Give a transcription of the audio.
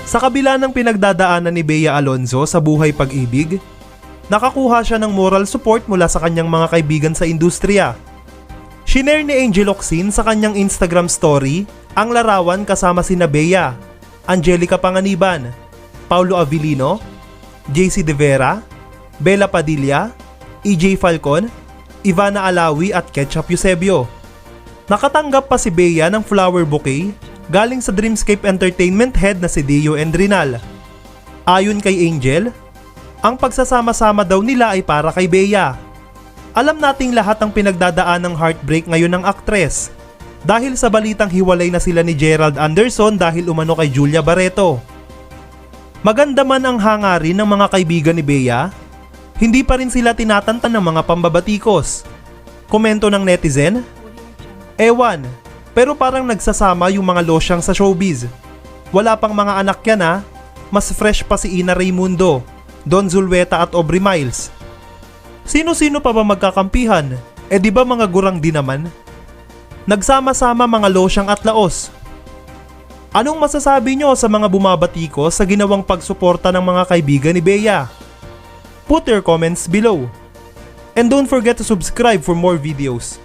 Sa kabila ng pinagdadaanan ni Bea Alonzo sa buhay pag-ibig, nakakuha siya ng moral support mula sa kanyang mga kaibigan sa industriya. Shinare ni Angel Locsin sa kanyang Instagram story ang larawan kasama sina Bea, Angelica Panganiban, Paulo Avellino, JC De Vera, Bella Padilla, EJ Falcon, Ivana Alawi at Ketchup Eusebio. Nakatanggap pa si Bea ng flower bouquet galing sa Dreamscape Entertainment head na si Dio Endrinal. Ayon kay Angel, ang pagsasama-sama daw nila ay para kay Bea. Alam nating lahat ang pinagdadaan ng heartbreak ngayon ng aktres dahil sa balitang hiwalay na sila ni Gerald Anderson dahil umano kay Julia Barreto. Maganda man ang hangarin ng mga kaibigan ni Bea, hindi pa rin sila tinatantan ng mga pambabatikos. Komento ng netizen, ewan, pero parang nagsasama yung mga losyang sa showbiz. Wala pang mga anak yan ha, mas fresh pa si Ina Raimundo, Don Zulueta at Aubrey Miles. Sino-sino pa ba magkakampihan? Di ba mga gurang din naman? Nagsama-sama mga losyang at laos. Anong masasabi nyo sa mga bumabatikos sa ginawang pagsuporta ng mga kaibigan ni Bea? Put your comments below. And don't forget to subscribe for more videos.